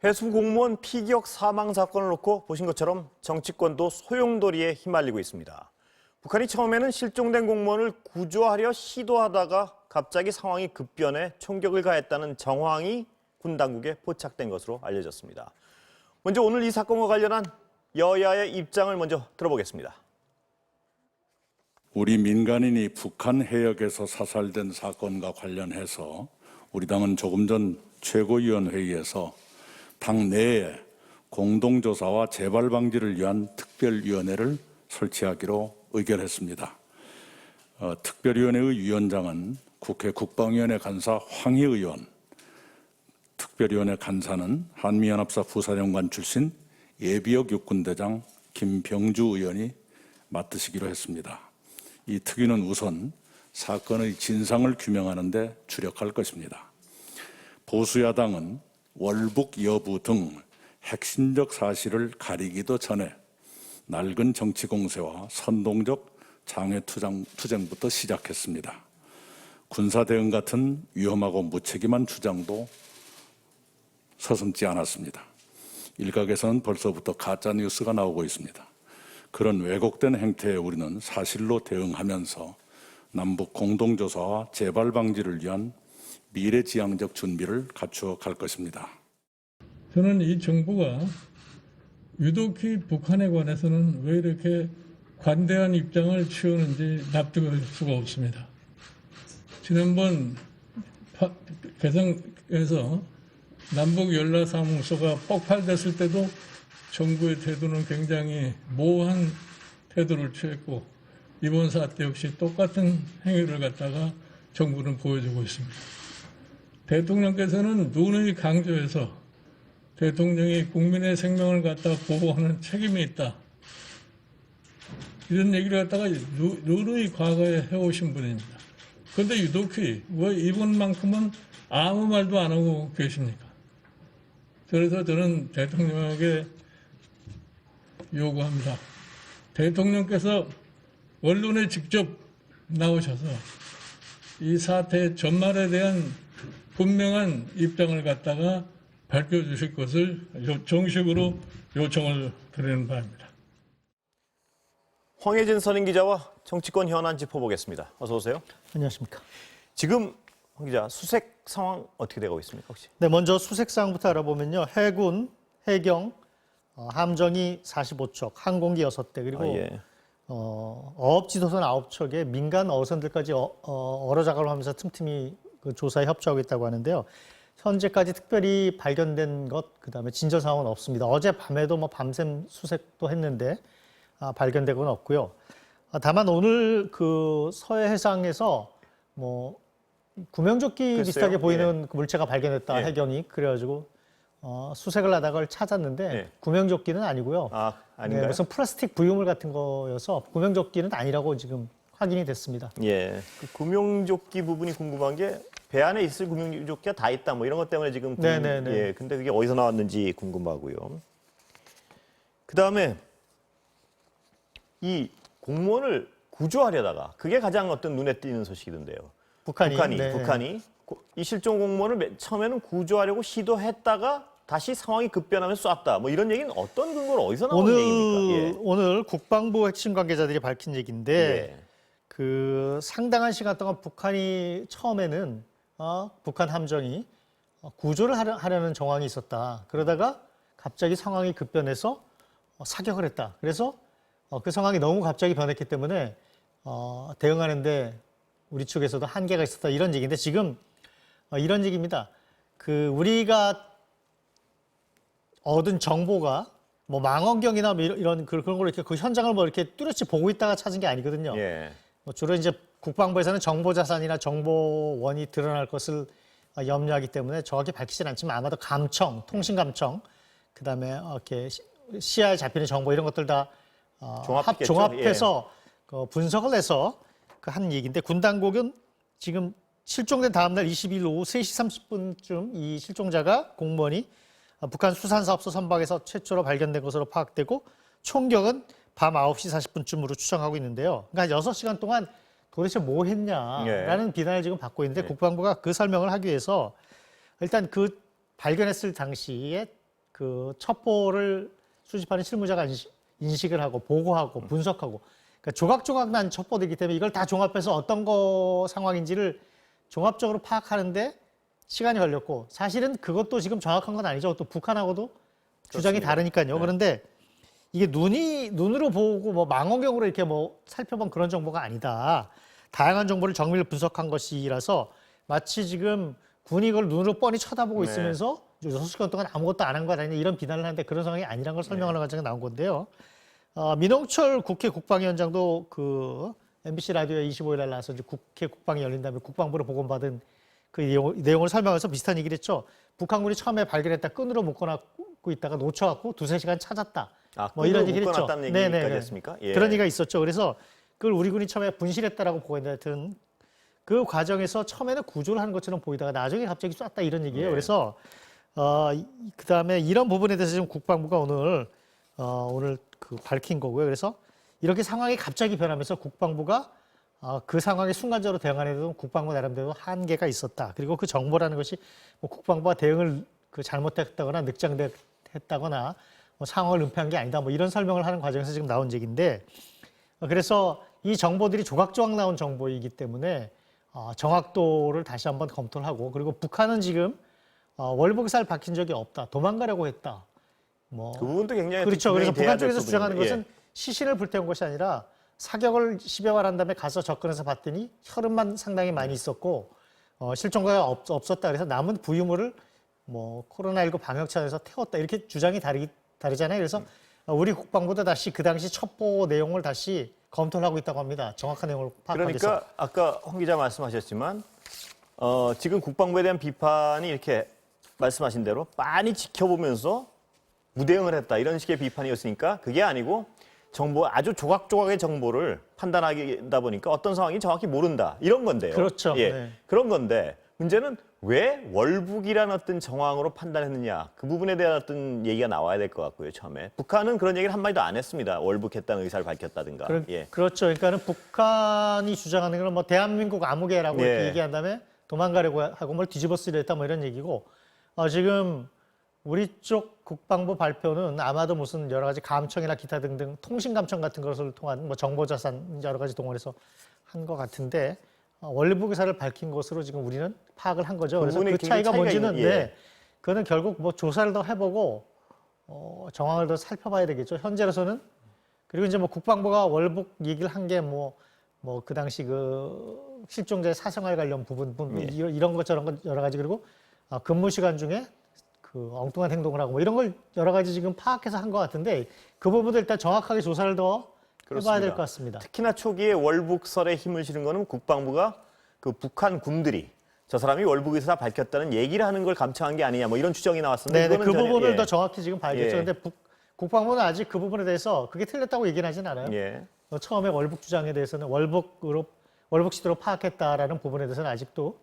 해수 공무원 피격 사망 사건을 놓고 보신 것처럼 정치권도 소용돌이에 휘말리고 있습니다. 북한이 처음에는 실종된 공무원을 구조하려 시도하다가 갑자기 상황이 급변해 총격을 가했다는 정황이 군 당국에 포착된 것으로 알려졌습니다. 먼저 오늘 이 사건과 관련한 여야의 입장을 먼저 들어보겠습니다. 우리 민간인이 북한 해역에서 사살된 사건과 관련해서 우리 당은 조금 전 최고위원회의에서 당 내에 공동조사와 재발 방지를 위한 특별위원회를 설치하기로 의결했습니다. 특별위원회의 위원장은 국회 국방위원회 간사 황희 의원, 특별위원회 간사는 한미연합사 부사령관 출신 예비역 육군대장 김병주 의원이 맡으시기로 했습니다. 이 특위는 우선 사건의 진상을 규명하는 데 주력할 것입니다. 보수야당은 월북 여부 등 핵심적 사실을 가리기도 전에 낡은 정치 공세와 선동적 장외투쟁부터 시작했습니다. 군사 대응 같은 위험하고 무책임한 주장도 서슴지 않았습니다. 일각에서는 벌써부터 가짜 뉴스가 나오고 있습니다. 그런 왜곡된 행태에 우리는 사실로 대응하면서 남북 공동조사와 재발 방지를 위한 미래지향적 준비를 갖추어 갈 것입니다. 저는 이 정부가 유독히 북한에 관해서는 왜 이렇게 관대한 입장을 취하는지 납득할 수가 없습니다. 지난번 개성에서 남북연락사무소가 폭발됐을 때도 정부의 태도는 굉장히 모호한 태도를 취했고 이번 사태 역시 똑같은 행위를 갖다가 정부는 보여주고 있습니다. 대통령께서는 누누이 강조해서 대통령이 국민의 생명을 갖다 보호하는 책임이 있다. 이런 얘기를 갖다가 누누이 과거에 해오신 분입니다. 그런데 유독히 왜 이번만큼은 아무 말도 안 하고 계십니까? 그래서 저는 대통령에게 요구합니다. 대통령께서 언론에 직접 나오셔서 이 사태의 전말에 대한 분명한 입장을 갖다가 밝혀주실 것을 정식으로 요청을 드리는 바입니다. 황혜진 선임기자와 정치권 현안 짚어보겠습니다. 어서 오세요. 안녕하십니까. 지금 황 기자, 수색 상황 어떻게 되고 있습니까, 혹시? 네, 먼저 수색 상황부터 알아보면요. 해군, 해경, 함정이 45척, 항공기 6대, 그리고 어업지도선 9척에 민간 어선들까지 어로작업을 하면서 틈틈이 그 조사에 협조하고 있다고 하는데요. 현재까지 특별히 발견된 것, 그다음에 진전 상황은 없습니다. 어제 밤에도 밤샘 수색도 했는데 발견된 건 없고요. 다만 오늘 그 서해 해상에서 구명조끼 글쎄요. 비슷하게 보이는 그 물체가 발견됐다, 예. 해경이. 그래가지고 수색을 하다가 그걸 찾았는데 예. 구명조끼는 아니고요. 아닌가요? 네, 무슨 플라스틱 부유물 같은 거여서 구명조끼는 아니라고 지금 확인이 됐습니다. 예. 그 구명조끼 부분이 궁금한 게 배 안에 있을 구명조끼가 다 있다, 이런 것 때문에 지금. 네네네. 예. 근데 그게 어디서 나왔는지 궁금하고요. 그 다음에 이 공무원을 구조하려다가 그게 가장 어떤 눈에 띄는 소식이던데요. 북한이 이 실종 공무원을 맨 처음에는 구조하려고 시도했다가 다시 상황이 급변하면서 쐈다. 이런 얘기는 어떤 근거로 어디서 나온 얘기입니까? 예. 오늘 국방부 핵심 관계자들이 밝힌 얘기인데 예. 그 상당한 시간 동안 북한이 처음에는 북한 함정이 구조를 하려는 정황이 있었다. 그러다가 갑자기 상황이 급변해서 사격을 했다. 그래서 그 상황이 너무 갑자기 변했기 때문에 대응하는데 우리 측에서도 한계가 있었다. 이런 얘기인데 지금 이런 얘기입니다. 그 우리가 얻은 정보가 망원경이나 이런 그런 걸 이렇게 그 현장을 이렇게 뚜렷이 보고 있다가 찾은 게 아니거든요. 예. 주로 이제 국방부에서는 정보 자산이나 정보원이 드러날 것을 염려하기 때문에 정확히 밝히진 않지만 아마도 감청, 통신 감청, 그다음에 이렇게 시야에 잡히는 정보 이런 것들 다 종합해서 분석을 해서 한 얘기인데 군 당국은 지금 실종된 다음 날 22일 오후 3시 30분쯤 이 실종자가 공무원이 북한 수산사업소 선박에서 최초로 발견된 것으로 파악되고 총격은 밤 9시 40분쯤으로 추정하고 있는데요. 그러니까 6시간 동안 도대체 뭐 했냐라는 비난을 지금 받고 있는데 국방부가 그 설명을 하기 위해서 일단 그 발견했을 당시에 그 첩보를 수집하는 실무자가 인식을 하고 보고하고 분석하고 그러니까 조각조각 난 첩보들이기 때문에 이걸 다 종합해서 어떤 거 상황인지를 종합적으로 파악하는데 시간이 걸렸고 사실은 그것도 지금 정확한 건 아니죠. 또 북한하고도 주장이 그렇습니다. 다르니까요. 네. 그런데 이게 눈으로 보고 뭐 망원경으로 이렇게 뭐 살펴본 그런 정보가 아니다. 다양한 정보를 정밀 분석한 것이라서 마치 지금 군이 이걸 눈으로 뻔히 쳐다보고 네. 있으면서 6시간 동안 아무것도 안 한 거 아니냐 이런 비난을 하는데 그런 상황이 아니라는 걸 설명하는 과정에 나온 건데요. 민홍철 국회 국방위원장도 그 MBC 라디오에 25일 날 나와서 이제 국회 국방이 열린 다음에 국방부로 보고받은 그 내용을 설명해서 비슷한 얘기를 했죠. 북한군이 처음에 발견했다 끈으로 묶어놨고 있다가 놓쳐갖고 2~3시간 찾았다. 뭐 이런 얘기를 했죠. 묶어놨다는 얘기까지 했습니까? 예. 그런 얘기가 있었죠. 그래서 그걸 우리 군이 처음에 분실했다라고 보고했는데 하여튼 그 과정에서 처음에는 구조를 하는 것처럼 보이다가 나중에 갑자기 쐈다 이런 얘기예요. 예. 그래서 그다음에 이런 부분에 대해서 지금 국방부가 오늘 그 밝힌 거고요. 그래서 이렇게 상황이 갑자기 변하면서 국방부가 그 상황에 순간적으로 대응하는 국방부 나름대로 한계가 있었다. 그리고 그 정보라는 것이 뭐 국방부가 대응을 그 잘못했다거나 늑장됐다거나 뭐 상황을 은폐한 게 아니다. 뭐 이런 설명을 하는 과정에서 지금 나온 얘기인데 그래서 이 정보들이 조각조각 나온 정보이기 때문에 정확도를 다시 한번 검토를 하고 그리고 북한은 지금 월북의사를 밝힌 적이 없다. 도망가려고 했다. 뭐 그 부분도 굉장히 그렇죠. 분명히 그래서 돼야 북한 될 쪽에서 주장하는 부분인데, 것은 시신을 불태운 것이 아니라 사격을 10여 발 한 다음에 가서 접근해서 봤더니 혈흔만 상당히 많이 있었고 실종자가 없었다. 그래서 남은 부유물을 뭐 코로나19 방역 차원에서 태웠다. 이렇게 주장이 다르잖아요. 그래서 우리 국방부도 다시 그 당시 첩보 내용을 다시 검토를 하고 있다고 합니다. 정확한 내용을 파악하기 위해서. 그러니까 아까 홍 기자 말씀하셨지만 지금 국방부에 대한 비판이 이렇게 말씀하신 대로 많이 지켜보면서 무대응을 했다 이런 식의 비판이었으니까 그게 아니고 아주 조각조각의 정보를 판단하다 보니까 어떤 상황이 정확히 모른다 이런 건데요. 그렇죠. 예, 네. 그런 건데 문제는 왜 월북이라는 어떤 정황으로 판단했느냐 그 부분에 대한 어떤 얘기가 나와야 될 것 같고요. 처음에 북한은 그런 얘기를 한마디도 안 했습니다. 월북했다는 의사를 밝혔다든가. 예. 그렇죠. 그러니까는 북한이 주장하는 건 뭐 대한민국 아무개라고 예. 이렇게 얘기한 다음에 도망가려고 하고 뭘 뒤집어 쓰려 했다 뭐 이런 얘기고 지금 우리 쪽 국방부 발표는 아마도 무슨 여러 가지 감청이나 기타 등등 통신 감청 같은 것을 통한 뭐 정보 자산 여러 가지 동원해서 한 것 같은데 월북 의사를 밝힌 것으로 지금 우리는 파악을 한 거죠. 그래서 부분이 그 차이가 굉장히 차이가 뭔지는 있는, 예. 그거는 결국 뭐 조사를 더 해보고 정황을 더 살펴봐야 되겠죠. 현재로서는 그리고 이제 뭐 국방부가 월북 얘기를 한 게 뭐 그 당시 그 실종자의 사생활 관련 부분 이런 것 저런 것 여러 가지 그리고 근무 시간 중에 그 엉뚱한 행동을 하고 뭐 이런 걸 여러 가지 지금 파악해서 한 것 같은데 그 부분도 일단 정확하게 조사를 더 해봐야 될 것 같습니다. 특히나 초기에 월북설에 힘을 실은 거는 국방부가 그 북한 군들이 저 사람이 월북 의사 밝혔다는 얘기를 하는 걸 감청한 게 아니냐 뭐 이런 추정이 나왔었는데 네, 그 그거는 부분을 예. 더 정확히 지금 봐야겠죠. 예. 근데 국방부는 아직 그 부분에 대해서 그게 틀렸다고 얘기는 하진 않아요. 예. 처음에 월북 주장에 대해서는 월북 시도로 파악했다라는 부분에 대해서는 아직도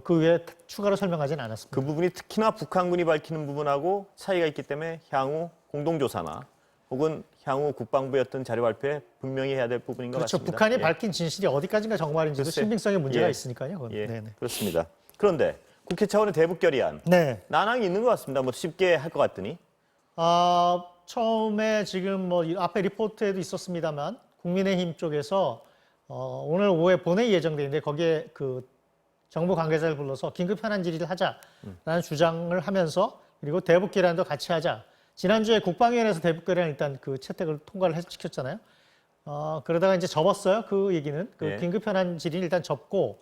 그 외에 추가로 설명하진 않았습니다. 그 부분이 특히나 북한군이 밝히는 부분하고 차이가 있기 때문에 향후 공동조사나 혹은 향후 국방부의 어떤 자료 발표에 분명히 해야 될 부분인 것 그렇죠. 같습니다. 북한이 예. 밝힌 진실이 어디까지가 정말인지도 글쎄. 신빙성에 문제가 예. 있으니까요. 그건. 예, 네네. 그렇습니다. 그런데 국회 차원의 대북 결의안 네. 난항이 있는 것 같습니다. 뭐 쉽게 할 것 같더니 처음에 지금 뭐 앞에 리포트에도 있었습니다만 국민의힘 쪽에서 오늘 오후에 본회의 예정돼 있는데 거기에 그 정부 관계자를 불러서 긴급 현안 질의를 하자라는 주장을 하면서 그리고 대북 결의안도 같이 하자. 지난주에 국방위원회에서 대북 결의안 일단 그 채택을 통과를 시켰잖아요. 그러다가 이제 접었어요. 그 얘기는 그 네. 긴급 현안 질의를 일단 접고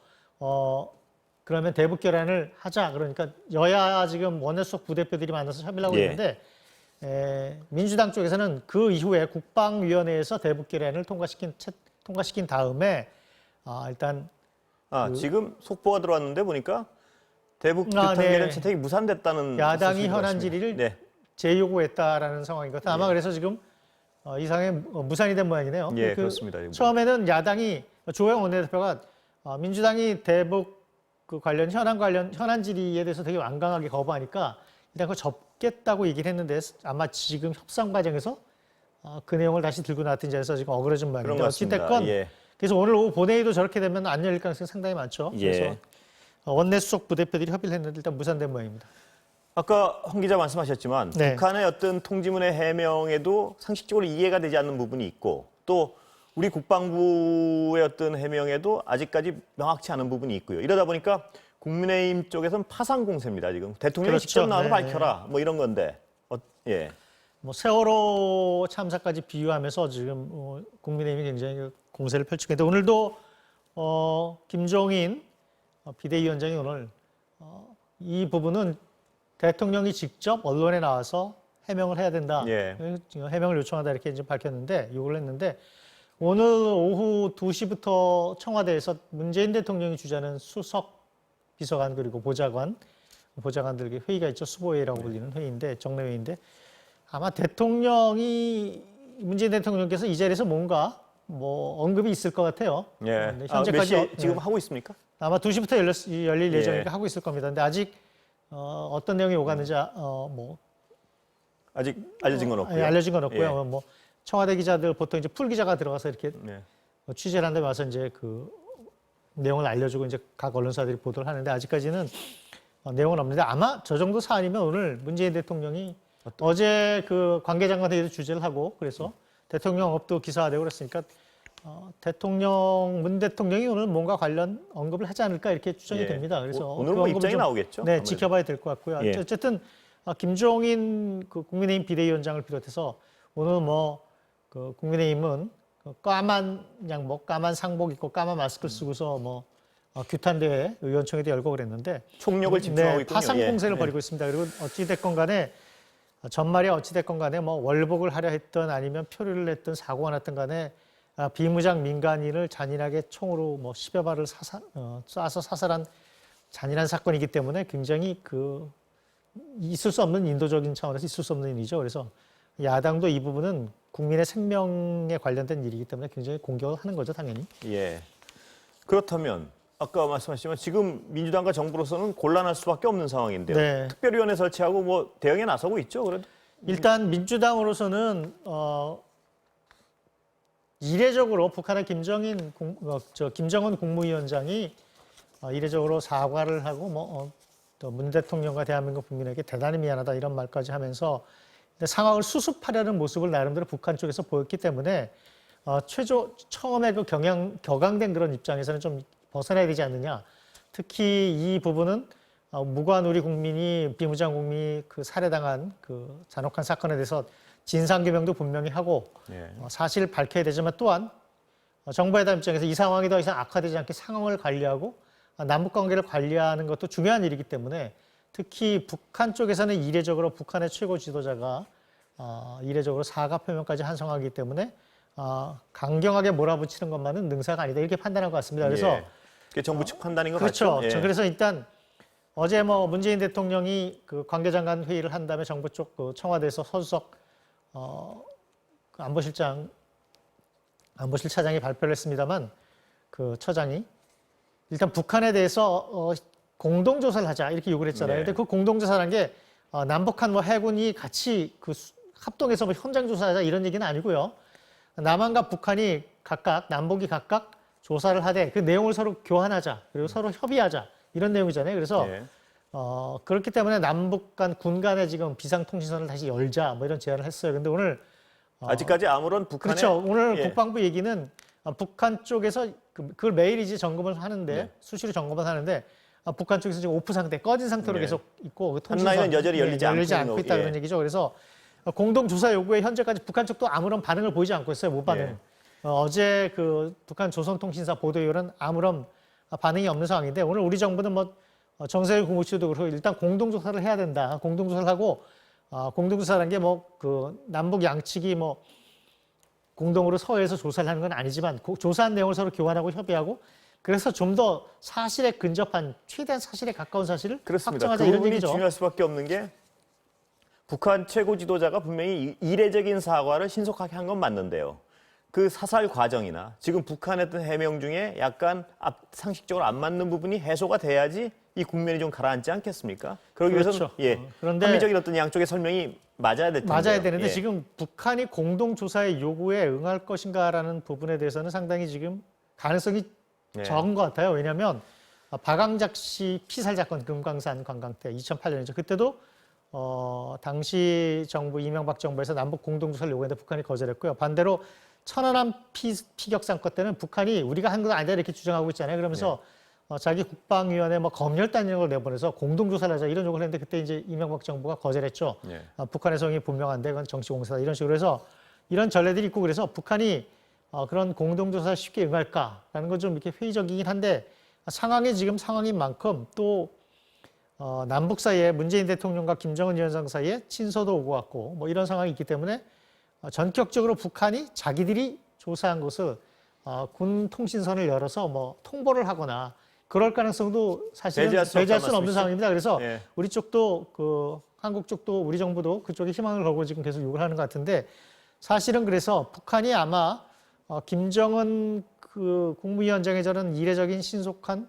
그러면 대북 결의안을 하자. 그러니까 여야 지금 원내수석 부대표들이 만나서 협의를 하고 예. 있는데 민주당 쪽에서는 그 이후에 국방위원회에서 대북 결의안을 통과시킨 다음에 일단 지금 속보가 들어왔는데 보니까 대북 네. 결의안 채택이 무산됐다는 야당이 소식이 현안 들어왔습니다. 질의를 네. 재요구했다라는 상황인 것 같아요. 아마 그래서 지금 이상에 무산이 된 모양이네요. 예, 그렇습니다. 처음에는 야당이 조영 원내대표가 민주당이 대북 그 현안 질의에 대해서 되게 완강하게 거부하니까 일단 그거 접겠다고 얘기를 했는데 아마 지금 협상 과정에서 그 내용을 다시 들고 나왔든지 해서 지금 어그러진 그런 모양인데 것 같습니다. 어찌됐건 예. 그래서 오늘 오후 본회의도 저렇게 되면 안 열릴 가능성이 상당히 많죠. 예. 그래서 원내수석 부대표들이 협의를 했는데 일단 무산된 모양입니다. 아까 황 기자 말씀하셨지만 네. 북한의 어떤 통지문의 해명에도 상식적으로 이해가 되지 않는 부분이 있고 또 우리 국방부의 어떤 해명에도 아직까지 명확치 않은 부분이 있고요. 이러다 보니까 국민의힘 쪽에서는 파상 공세입니다. 지금 대통령이 그렇죠. 직접 나와서 네. 밝혀라 뭐 이런 건데 예. 뭐 세월호 참사까지 비유하면서 지금 국민의힘이 굉장히 공세를 펼치고 있는데 오늘도 김종인 비대위원장이 오늘 이 부분은 대통령이 직접 언론에 나와서 해명을 해야 된다. 예. 해명을 요청하다 이렇게 이제 밝혔는데 요구를 했는데 오늘 오후 2시부터 청와대에서 문재인 대통령이 주재하는 수석 비서관 그리고 보좌관들 회의가 있죠. 수보회의라고 불리는 회의인데 정례회의인데 아마 문재인 대통령께서 이 자리에서 뭔가 뭐 언급이 있을 것 같아요. 예. 근데 몇 현재까지 시에 지금 네. 하고 있습니까? 아마 2시부터 열릴 예. 예정이니까 하고 있을 겁니다. 근데 아직 어떤 내용이 오갔는지 아직 알려진 건 없고요. 알려진 건 없고요. 예. 뭐 청와대 기자들 보통 이제 풀 기자가 들어가서 이렇게 네. 취재를 한 다음에 와서 이제 그 내용을 알려주고 이제 각 언론사들이 보도를 하는데 아직까지는 내용은 없는데 아마 저 정도 사안이면 오늘 문재인 대통령이 어제 그 관계장관 회의도 주재를 하고 그래서 대통령 업도 기사화되고 그랬으니까 문 대통령이 오늘 뭔가 관련 언급을 하지 않을까 이렇게 추정이 예. 됩니다. 그래서 오늘 그 뭐 언급을 입장이 좀, 나오겠죠? 네, 아무래도. 지켜봐야 될 것 같고요. 예. 어쨌든 김종인 그 국민의힘 비대위원장을 비롯해서 오늘 그 국민의힘은 그 까만 양복, 까만 상복 입고 까만 마스크 쓰고서 규탄대회 의원총회도 열고 그랬는데 총력을 집중하고 있군요. 파상 예. 공세를 예. 벌이고 있습니다. 그리고 어찌됐건 간에 전말에 어찌됐건 간에 월북을 하려 했던 아니면 표류를 했던 사고가 났던 간에 비무장 민간인을 잔인하게 총으로 10여 발을 쏴서 사살한 잔인한 사건이기 때문에 굉장히 있을 수 없는 인도적인 차원에서 있을 수 없는 일이죠. 그래서 야당도 이 부분은 국민의 생명에 관련된 일이기 때문에 굉장히 공격을 하는 거죠, 당연히. 예. 그렇다면 아까 말씀하셨지만 지금 민주당과 정부로서는 곤란할 수밖에 없는 상황인데요. 네. 특별위원회 설치하고 대응에 나서고 있죠, 그래도. 일단 민주당으로서는 이례적으로 북한의 김정은 국무위원장이 이례적으로 사과를 하고 또 문 대통령과 대한민국 국민에게 대단히 미안하다 이런 말까지 하면서 상황을 수습하려는 모습을 나름대로 북한 쪽에서 보였기 때문에 처음에 그 격앙된 그런 입장에서는 좀 벗어나야 되지 않느냐. 특히 이 부분은 무고한 우리 국민이 비무장 국민이 살해당한 그 잔혹한 사건에 대해서 진상규명도 분명히 하고 예. 사실을 밝혀야 되지만 또한 정부여당 입장에서 이 상황이 더 이상 악화되지 않게 상황을 관리하고 남북관계를 관리하는 것도 중요한 일이기 때문에 특히 북한 쪽에서는 이례적으로 북한의 최고 지도자가 이례적으로 사과 표명까지 한성하기 때문에 강경하게 몰아붙이는 것만은 능사가 아니다 이렇게 판단한 것 같습니다. 그래서 예. 그게 정부 측 판단인 것 그렇죠. 같죠. 예. 그래서 일단 어제 문재인 대통령이 그 관계장관 회의를 한 다음에 정부 쪽 청와대에서 서수석 안보실 차장이 발표를 했습니다만 그 처장이 일단 북한에 대해서 공동조사를 하자 이렇게 요구를 했잖아요. 네. 근데 그 공동조사라는 게 남북한 해군이 같이 합동해서 현장 조사하자 이런 얘기는 아니고요. 남한과 북한이 남북이 각각 조사를 하되 그 내용을 서로 교환하자 그리고 서로 협의하자 이런 내용이잖아요. 그래서 예. 그렇기 때문에 남북 간 군 간에 지금 비상통신선을 다시 열자 이런 제안을 했어요. 근데 오늘 아직까지 아무런 북한의 그렇죠. 오늘 예. 국방부 얘기는 북한 쪽에서 그걸 매일 이제 점검을 하는데 네. 수시로 점검을 하는데 북한 쪽에서 지금 오프 상태, 꺼진 상태로 네. 계속 있고 한라인은 여전히 열리지 않고 있다 예. 그런 얘기죠. 그래서 공동 조사 요구에 현재까지 북한 쪽도 아무런 반응을 보이지 않고 있어요. 못 반응. 예. 어제 그 북한 조선통신사 보도율은 아무런 반응이 없는 상황인데 오늘 우리 정부는 정세일 국무치도 그렇고 일단 공동 조사를 해야 된다. 공동 조사를 하고 공동 조사라는 게 그 남북 양측이 공동으로 서해에서 조사를 하는 건 아니지만 조사한 내용을 서로 교환하고 협의하고 그래서 좀 더 사실에 근접한 최대한 사실에 가까운 사실을 그렇습니다. 확정하자 그 이런 부분이 얘기죠. 중요할 수밖에 없는 게 북한 최고 지도자가 분명히 이례적인 사과를 신속하게 한 건 맞는데요. 그 사살 과정이나 지금 북한의 어떤 해명 중에 약간 상식적으로 안 맞는 부분이 해소가 돼야지 이 국면이 좀 가라앉지 않겠습니까? 그러기 그렇죠. 위해서는 그런데 합리적인 어떤 양쪽의 설명이 맞아야 될 텐데요. 맞아야 되는데 예. 지금 북한이 공동 조사의 요구에 응할 것인가라는 부분에 대해서는 상당히 지금 가능성이 네. 적은 것 같아요. 왜냐하면 박광작 씨 피살 사건 금강산 관광 때 2008년이죠. 그때도 당시 정부 이명박 정부에서 남북 공동조사를 요구했는데 북한이 거절했고요. 반대로 천안함 피격 사건 때는 북한이 우리가 한 건 아니다 이렇게 주장하고 있잖아요. 그러면서 자기 국방위원회 뭐 검열단 이런 걸 내보내서 공동조사를 하자 이런 요구를 했는데 그때 이제 이명박 정부가 거절했죠. 네. 북한의 성이 분명한데 그건 정치공세다 이런 식으로 해서 이런 전례들이 있고 그래서 북한이 그런 공동조사에 쉽게 응할까라는 건 좀 이렇게 회의적이긴 한데 상황이 지금 상황인 만큼 또 남북 사이에 문재인 대통령과 김정은 위원장 사이에 친서도 오고 갔고 뭐 이런 상황이 있기 때문에 전격적으로 북한이 자기들이 조사한 것을 군 통신선을 열어서 뭐 통보를 하거나 그럴 가능성도 사실은 배제할 수는 없는 상황입니다. 그래서 예. 우리 쪽도 한국 쪽도 우리 정부도 그쪽에 희망을 걸고 지금 계속 요구를 하는 것 같은데 사실은 그래서 북한이 아마 김정은 그 국무위원장의 저런 이례적인 신속한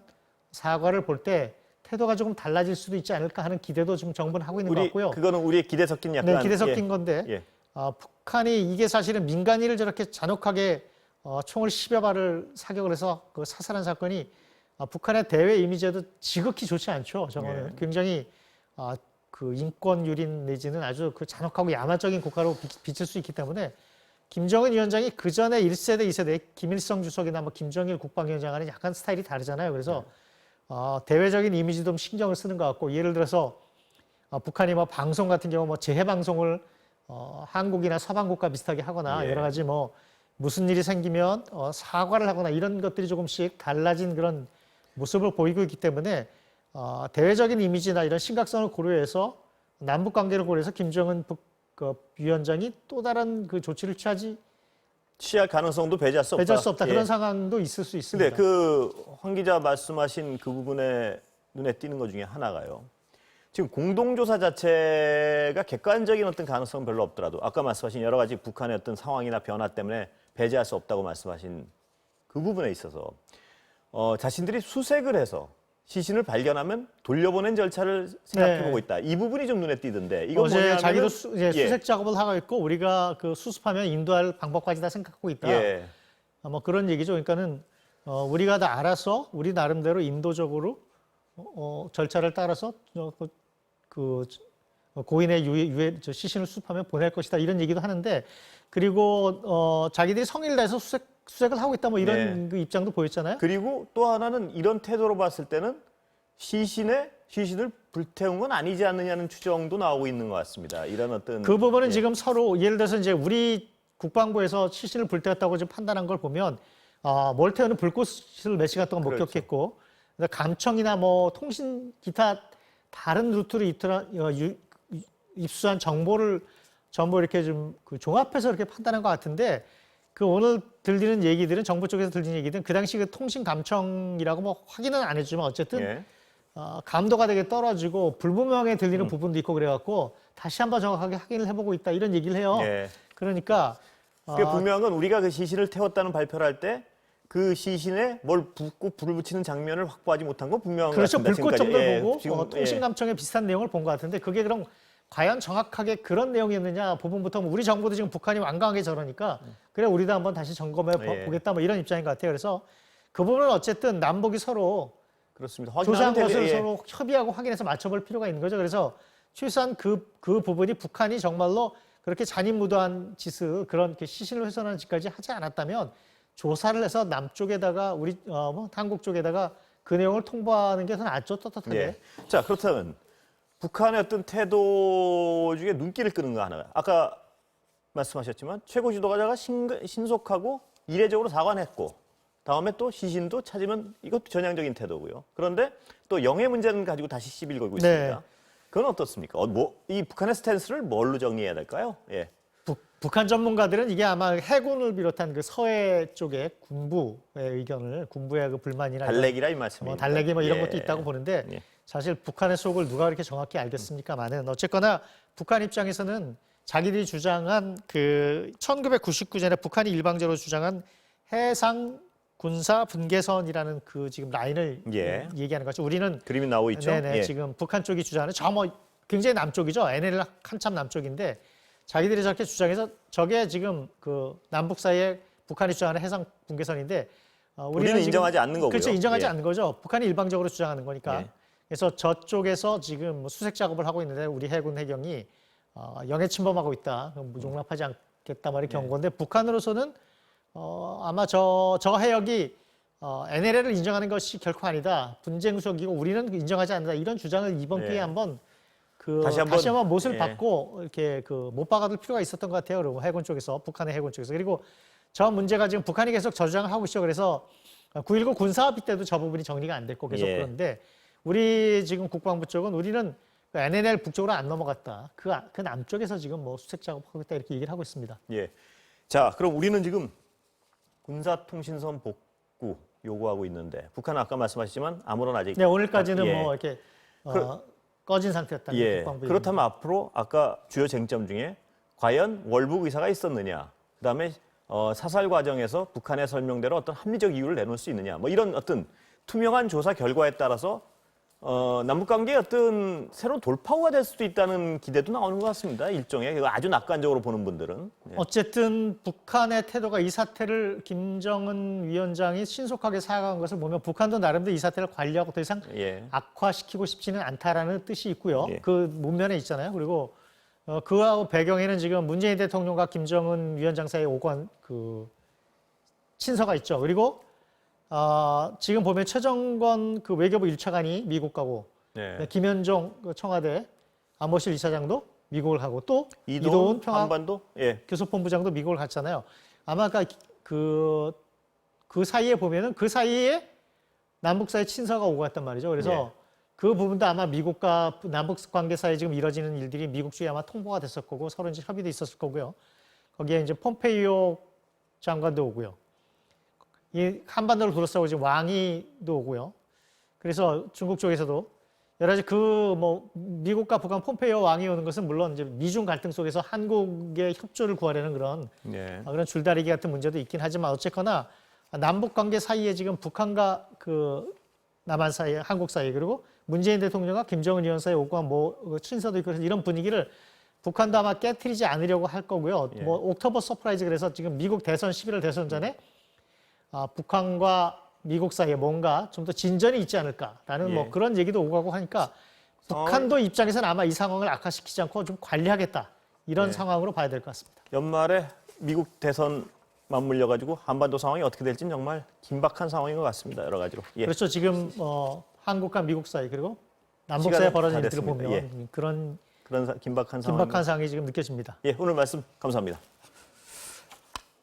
사과를 볼 때 태도가 조금 달라질 수도 있지 않을까 하는 기대도 지금 정부는 하고 있는 것 같고요. 그거는 우리의 기대 섞인 약간 네, 기대 섞인 건데 예. 북한이 이게 사실은 민간인을 저렇게 잔혹하게 총을 10여 발을 사격을 해서 그 사살한 사건이 북한의 대외 이미지에도 지극히 좋지 않죠. 저거는 굉장히 그 인권 유린 내지는 아주 그 잔혹하고 야만적인 국가로 비칠 수 있기 때문에 김정은 위원장이 그 전에 1세대, 2세대 김일성 주석이나 뭐 김정일 국방위원장과는 약간 스타일이 다르잖아요. 그래서 대외적인 이미지도 좀 신경을 쓰는 것 같고 예를 들어서 북한이 뭐 방송 같은 경우 뭐 재해 방송을 한국이나 서방 국가 비슷하게 하거나 여러 가지 뭐 무슨 일이 생기면 사과를 하거나 이런 것들이 조금씩 달라진 그런 모습을 보이고 있기 때문에 대외적인 이미지나 이런 심각성을 고려해서 남북 관계를 고려해서 김정은 위원장이 또 다른 그 조치를 취할 가능성도 배제할 수 없다. 그런 상황도 있을 수 있습니다. 근데 그 황 기자 말씀하신 그 부분에 눈에 띄는 것 중에 하나가요. 지금 공동조사 자체가 객관적인 어떤 가능성은 별로 없더라도 아까 말씀하신 여러 가지 북한의 어떤 상황이나 변화 때문에 배제할 수 없다고 말씀하신 그 부분에 있어서 자신들이 수색을 해서 시신을 발견하면 돌려보낸 절차를 생각해보고 있다. 이 부분이 좀 눈에 띄던데 이거 어제 뭐냐면 자기도 수색 작업을 하고 있고 우리가 그 수습하면 인도할 방법까지 다 생각하고 있다. 뭐 그런 얘기죠. 그러니까는 우리가 다 알아서 우리 나름대로 인도적으로 절차를 따라서 고인의 시신을 수습하면 보낼 것이다 이런 얘기도 하는데 그리고 자기들이 성의를 다해서 수색을 하고 있다 뭐 이런 그 입장도 보였잖아요. 그리고 또 하나는 이런 태도로 봤을 때는 시신을 불태운 건 아니지 않느냐는 추정도 나오고 있는 것 같습니다. 이런 어떤 그 부분은 지금 서로 예를 들어서 이제 우리 국방부에서 시신을 불태웠다고 지금 판단한 걸 보면 뭘 태우는 불꽃을 몇 시간 동안 목격했고 감청이나 뭐 통신 기타 다른 루트로 입수한 정보를 전부 이렇게 좀 그 종합해서 이렇게 판단한 것 같은데 그 오늘 들리는 얘기들은 정부 쪽에서 들리는 얘기들은 그 당시 그 통신 감청이라고 뭐 확인은 안 해주지만 어쨌든 감도가 되게 떨어지고 불분명하게 들리는 부분도 있고 그래갖고 다시 한번 정확하게 확인을 해보고 있다 이런 얘기를 해요. 그러니까 그게 분명한 건 우리가 그 시신을 태웠다는 발표를 할 때 그 시신에 뭘 붓고 불을 붙이는 장면을 확보하지 못한 건 분명한 것 그렇죠. 같습니다. 불꽃 정도를 보고 지금, 통신 감청에 비슷한 내용을 본 것 같은데 그게 그럼 과연 정확하게 그런 내용이었느냐 부분부터 우리 정부도 지금 북한이 완강하게 저러니까 그래 우리도 한번 다시 점검해 보겠다 뭐 이런 입장인 것 같아요. 그래서 그 부분은 어쨌든 남북이 서로 그렇습니다. 조사한 것을 서로 협의하고 확인해서 맞춰볼 필요가 있는 거죠. 그래서 최소한 그 부분이 북한이 정말로 그렇게 잔인무도한 짓을 그런 시신을 훼손하는 짓까지 하지 않았다면 조사를 해서 남쪽에다가 우리 한국 쪽에다가 그 내용을 통보하는 게 더 낫죠. 떳떳하게. 자 그렇다면 북한의 어떤 태도 중에 눈길을 끄는 거 하나가 아까 말씀하셨지만 최고 지도자가 신속하고 이례적으로 사과는 했고 다음에 또 시신도 찾으면 이것도 전향적인 태도고요. 그런데 또 영해 문제는 가지고 다시 시비를 걸고 있습니다. 그건 어떻습니까? 이 북한의 스탠스를 뭘로 정리해야 될까요? 북한 전문가들은 이게 아마 해군을 비롯한 그 서해 쪽의 군부의 의견을 군부의 그 불만이나 달래기라 이 말씀입니다. 달래기 뭐 이런 것도 있다고 보는데 사실 북한의 속을 누가 그렇게 정확히 알겠습니까만은 어쨌거나 북한 입장에서는 자기들이 주장한 그 1999년에 북한이 일방적으로 주장한 해상 군사 분계선이라는 그 지금 라인을 얘기하는 거죠. 우리는 그림이 나오고 있죠. 지금 북한 쪽이 주장하는 저 뭐 굉장히 남쪽이죠. NL 한참 남쪽인데 자기들이 저렇게 주장해서 저게 지금 그 남북 사이에 북한이 주장하는 해상 분계선인데 우리는 인정하지 않는 거고요. 그렇죠. 인정하지 않는 거죠. 북한이 일방적으로 주장하는 거니까. 그래서 저쪽에서 지금 뭐 수색 작업을 하고 있는데 우리 해군 해경이 영해 침범하고 있다, 용납하지 않겠다 말이 경고인데 북한으로서는 아마 저 해역이 NLL을 인정하는 것이 결코 아니다, 분쟁 구석이고 우리는 인정하지 않는다, 이런 주장을 이번 기회에 한번 다시 한번 못을 예. 박고 이렇게 못 박아둘 필요가 있었던 것 같아요. 그리고 해군 쪽에서, 북한의 해군 쪽에서. 그리고 저 문제가 지금 북한이 계속 저주장을 하고 있죠. 그래서 9.19 군사합의 때도 저 부분이 정리가 안 됐고 계속 예. 그런데 우리 지금 국방부 쪽은 우리는 그 NLL 북쪽으로 안 넘어갔다, 그 남쪽에서 지금 뭐 수색 작업하고 있다, 이렇게 얘기를 하고 있습니다. 예. 자, 그럼 우리는 지금 군사통신선 복구 요구하고 있는데 북한은 아까 말씀하셨지만 아무런 아직 네, 오늘까지는 예. 뭐 이렇게 꺼진 상태였다는 예. 국방부. 그렇다면 앞으로 아까 주요 쟁점 중에 과연 월북 의사가 있었느냐, 그다음에 사살 과정에서 북한의 설명대로 어떤 합리적 이유를 내놓을 수 있느냐, 뭐 이런 어떤 투명한 조사 결과에 따라서 남북 관계의 어떤 새로운 돌파구가 될 수도 있다는 기대도 나오는 것 같습니다. 일종의 아주 낙관적으로 보는 분들은. 예. 어쨌든 북한의 태도가, 이 사태를 김정은 위원장이 신속하게 사과한 것을 보면 북한도 나름대로 이 사태를 관리하고 더 이상 예. 악화시키고 싶지는 않다라는 뜻이 있고요. 예. 그 문면에 있잖아요. 그리고 그와 배경에는 지금 문재인 대통령과 김정은 위원장 사이에 오간 그 친서가 있죠. 그리고 지금 보면 최정권 그 외교부 1차관이 미국 가고, 네. 김현종 그 청와대 안보실 이사장도 미국을 가고, 또 이도훈 평화 한반도 예. 교섭본부장도 미국을 갔잖아요. 아마 그 사이에 보면은 그 사이에 남북 사이 친서가 오고 갔단 말이죠. 그래서 예. 그 부분도 아마 미국과 남북 관계 사이에 지금 이뤄지는 일들이 미국 쪽에 아마 통보가 됐을 거고 서로 이제 협의도 있었을 거고요. 거기에 이제 폼페이오 장관도 오고요. 이 한반도를 둘러싸고 지금 왕이도 오고요. 그래서 중국 쪽에서도 여러 가지 미국과 북한 폼페이오 왕이 오는 것은 물론 이제 미중 갈등 속에서 한국의 협조를 구하려는 그런 줄다리기 같은 문제도 있긴 하지만 어쨌거나 남북 관계 사이에 지금 북한과 그 남한 사이에, 한국 사이에, 그리고 문재인 대통령과 김정은 위원 사이에 오고 한 친서도 있고, 그래서 이런 분위기를 북한도 아마 깨트리지 않으려고 할 거고요. 예. 옥토버 서프라이즈, 그래서 지금 미국 대선 11월 대선 전에 북한과 미국 사이에 뭔가 좀 더 진전이 있지 않을까라는 예. 그런 얘기도 오고 가고 하니까 북한도 입장에서는 아마 이 상황을 악화시키지 않고 좀 관리하겠다, 이런 예. 상황으로 봐야 될 것 같습니다. 연말에 미국 대선 맞물려 가지고 한반도 상황이 어떻게 될지는 정말 긴박한 상황인 것 같습니다. 여러 가지로. 예. 그렇죠. 지금 한국과 미국 사이, 그리고 남북 시간은 사이에 벌어진 다 일들을 됐습니다. 보면 예. 그런 그런 긴박한 상황. 긴박한 상황이 지금 느껴집니다. 예, 오늘 말씀 감사합니다.